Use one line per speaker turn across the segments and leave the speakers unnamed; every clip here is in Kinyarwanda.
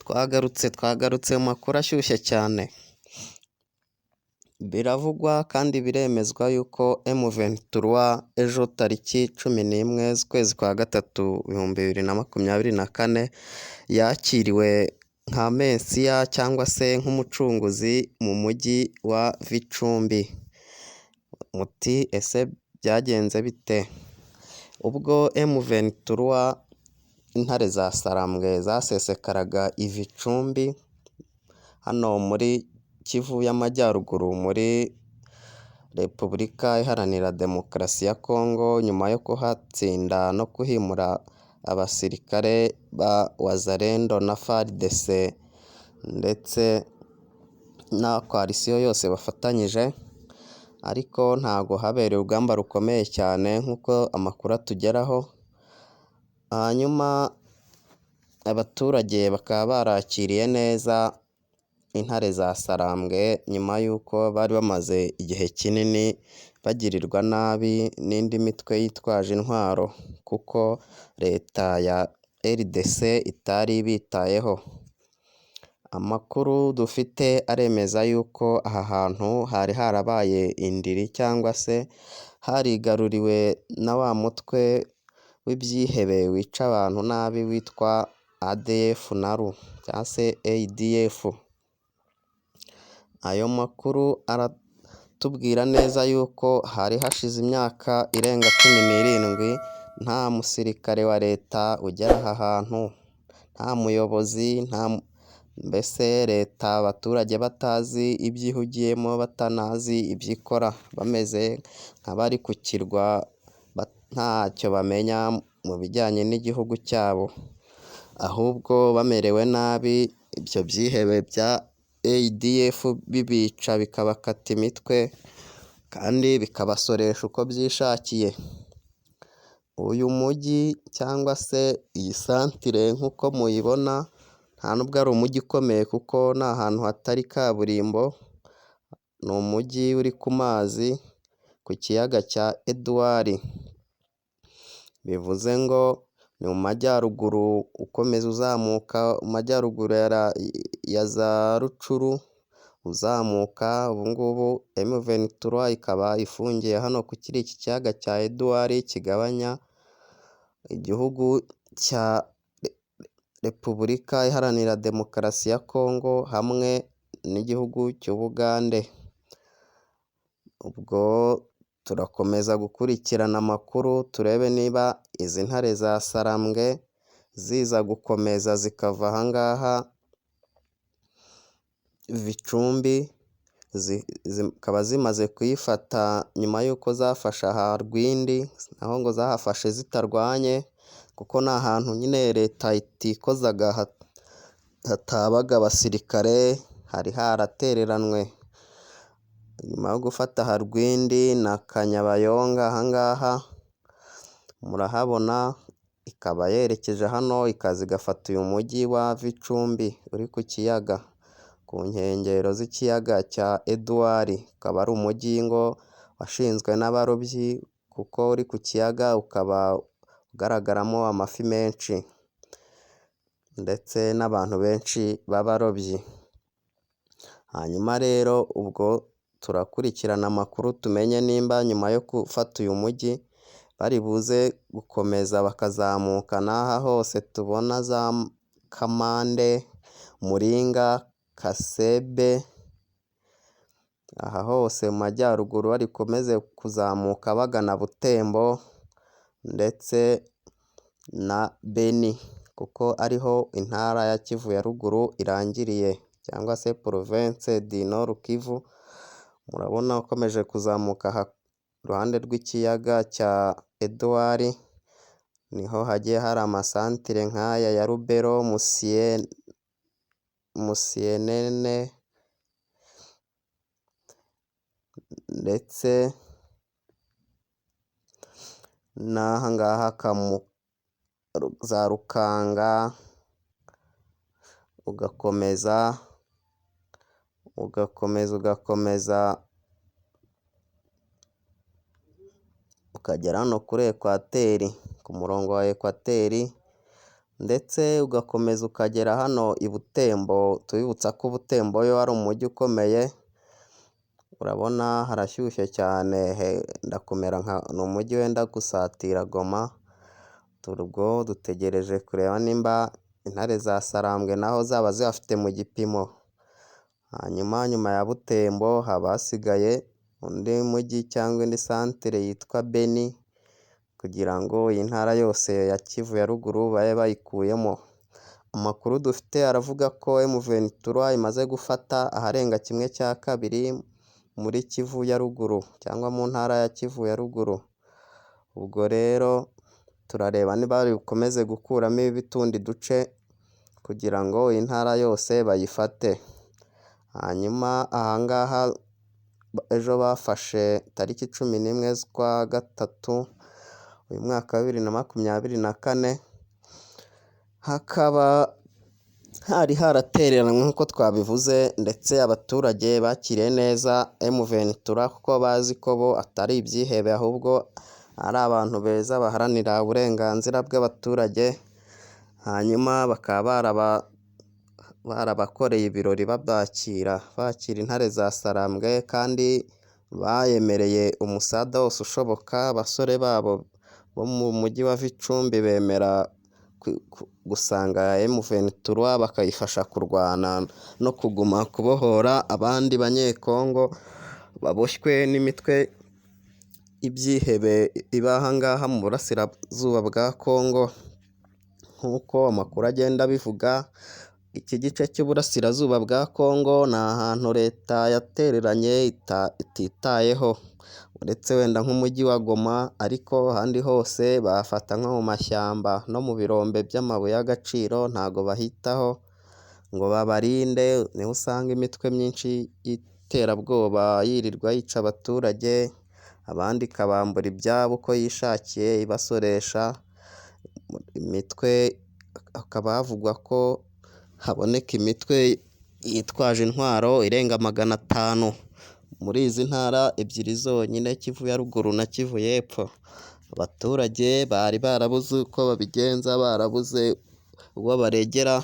Twagarutse mu makuru ashyushye cyane. Biravugwa kandi biremezwa yuko M23 ejo tariki 11 z'ukwezi kwa gatatu 2024 yakiriwe nka Mesiya cyangwa se nk'umucunguzi mu mujyi wa Gicumbi. Muti ese byagenze bite? Ubwo M23 intare za Sarambwe zasesekaraga i Gicumbi hano muri Kivu y'Amajyaruguru muri Repubulika Iharanira Demokarasi ya Kongo, nyuma yo kuhatsinda no kuhimura abasirikare ba Wazalendo na FARDC ndetse na koalisiyo yose bafatanyije, ariko ntago habereye urugamba rukomeye cyane nk'uko amakuru atugeraho. Hanyuma abaturage bakaba barakiriye neza intare za Sarambwe nyuma y'uko bari bamaze igihe kinini bagirirwa nabi n'indi mitwe yitwaje intwaro, kuko leta ya RDC itari bitayeho. Amakuru dufite aremeza yuko aha hantu hari harabaye indiri cyangwa se harigaruriwe na wa mutwe w'ibyihebe wica abantu nabi witwa ADF NALU cyangwa se ADF. Ayo makuru aratubwira neza yuko hari hashize imyaka irenga 17 nta musirikare wa leta ugera aha hantu, nta muyobozi, mbese leta abaturage batazi ibyo ihugiyemo, batanazi ibyo ikora, bameze nk'abari ku kirwa ntacyo bamenya mu bijyanye n'igihugu cyabo, ahubwo bamerewe nabi. Ibyo byihebe bya ADF bibica bikabakata imitwe kandi bikabasoresha uko byishakiye. Uyu mujyi cyangwa se iyi santire nk'uko muyibona nta nubwo ari umujyi ukomeye kuko ni ahantu hatari kaburimbo, ni umujyi uri ku mazi ku kiyaga cya Edouard. Bivuze ngo ni mu majyaruguru ukomeza uzamuka mu majyaruguru ya za Rucuru uzamuka. Ubu ngubu M23 ikaba ifungiye hano ku iki kiyaga cya Edouard kigabanya igihugu cya Repubulika Iharanira Demokarasi ya Kongo hamwe n'igihugu cy'Ubugande. Ubwo turakomeza gukurikirana amakuru turebe niba izi ntare za Sarambwe ziza gukomeza zikava aha ngaha Gicumbi, zikaba zimaze kuyifata nyuma y'uko zafashe aha Rwindi, naho ngo zahafashe zitarwanye kuko ni ahantu nyine leta itikozaga hatabaga abasirikare, hari haratereranwe. Nyuma yo gufata aha Rwindi na Kanyabayonga aha ngaha murahabona, ikaba yerekeje hano ikaza igafata uyu mujyi wa Gicumbi uri ku kiyaga, ku nkengero z'ikiyaga cya Edouard. Ukaba ari umujyi ngo washinzwe n'abarobyi kuko uri ku kiyaga, ukaba ugaragaramo amafi menshi ndetse n'abantu benshi b'abarobyi. Hanyuma rero ubwo turakurikirana amakuru tumenye nimba nyuma yo gufata uyu mujyi bari buze gukomeza bakazamuka n'aha hose tubona za Kamande, Muringa, Kasebe, aha hose mu majyaruguru barikomeze kuzamuka bagana Butembo ndetse na Beni, kuko ariho intara ya Kivu ya ruguru irangiriye cyangwa se Province du Nord Kivu. Murabona ukomeje kuzamuka aha iruhande rw'ikiyaga cya Edouard niho hagiye hari amasantire nk'aya ya Rubero, Musienene ndetse n'aha ngaha za Rukanga, ugakomeza ukagera hano kuri Ekwateri, ku murongo wa Ekwateri ndetse ugakomeza ukagera hano i Butembo, tubibutsa ko Butembo yo ari umujyi ukomeye, urabona harashyushye cyane henda kumera ni umujyi wenda gusatira Goma, ubwo dutegereje kureba nimba intare za Sarambwe naho zaba zihafite mu gipimo, hanyuma nyuma ya Butembo haba hasigaye undi mujyi cyangwa indi santere yitwa Beni, kugira ngo iyi ntara yose ya Kivu ya ruguru babe bayikuyemo. Amakuru dufite aravuga ko M23 imaze gufata aharenga 1/2 muri Kivu ya ruguru cyangwa mu ntara ya Kivu ya ruguru, ubwo rero turareba niba bari bukomeze gukuramo ibitundi duce kugira ngo iyi ntara yose bayifate. Hanyuma ahangaha ejo bafashe tariki 11 z'ukwa gatatu uyu mwaka wa 2024, hakaba hari haratereranywe nk'uko twabivuze, ndetse abaturage bakiriye neza M23 kuko bazi ko bo atari ibyihebe ahubwo ari abantu beza baharanira uburenganzira bw'abaturage, hanyuma bakaba barabakoreye ibirori bakira intare za Sarambwe, kandi bayemereye umusada wose ushoboka. Abasore babo bo mu mujyi wa Vicumbi bemera gusanga M23 bakayifasha kurwana no kuguma kubohora abandi banyekongo baboshywe n'imitwe ibyihebe iba aha ngaha mu burasirazuba bwa Kongo. Nk'uko amakuru agenda abivuga, iki gice cy'uburasirazuba bwa Kongo ni ahantu leta yatereranye ititayeho, uretse wenda nk'umujyi wa Goma, ariko ahandi hose bahafata nko mu mashyamba no mu birombe by'amabuye y'agaciro, ntago bahitaho ngo babarinde. Niho usanga imitwe myinshi y'iterabwoba yirirwa yica abaturage, abandi ikabambura ibyabo uko yishakiye ibasoresha imitwe. Hakaba havugwa ko haboneka imitwe yitwaje intwaro irenga 500 muri izi ntara ebyiri zonyine, Kivu ya ruguru na Kivu y'epfo. Abaturage bari barabuze uko babigenza, barabuze uwo baregera,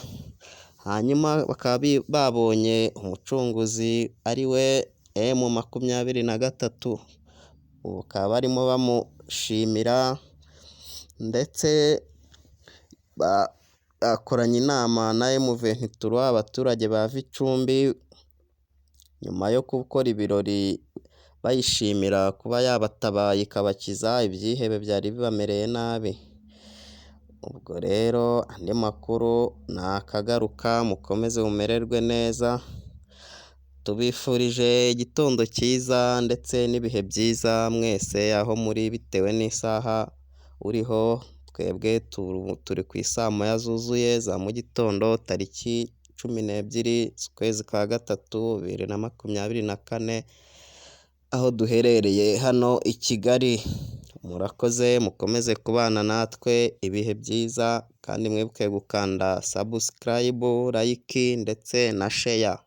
hanyuma bakaba babonye umucunguzi ari we M23, bakaba barimo bamushimira, ndetse bakoranye inama na M23 abaturage ba Vicumbi nyuma yo gukora ibirori bayishimira kuba yabatabaye ikabakiza ibyihebe byari bibamereye nabi. Ubwo rero andi makuru nakagaruka, mukomeze mumererwe neza, tubifurije igitondo cyiza ndetse n'ibihe byiza mwese aho muri, bitewe n'isaha uriho. Twebwe turi ku isaa moya zuzuye za mu gitondo, tariki 12 z'ukwezi kwa gatatu 2024, aho duherereye hano i Kigali. Murakoze, mukomeze kubana natwe, ibihe byiza, kandi mwibuke gukanda subscribe, like ndetse na share.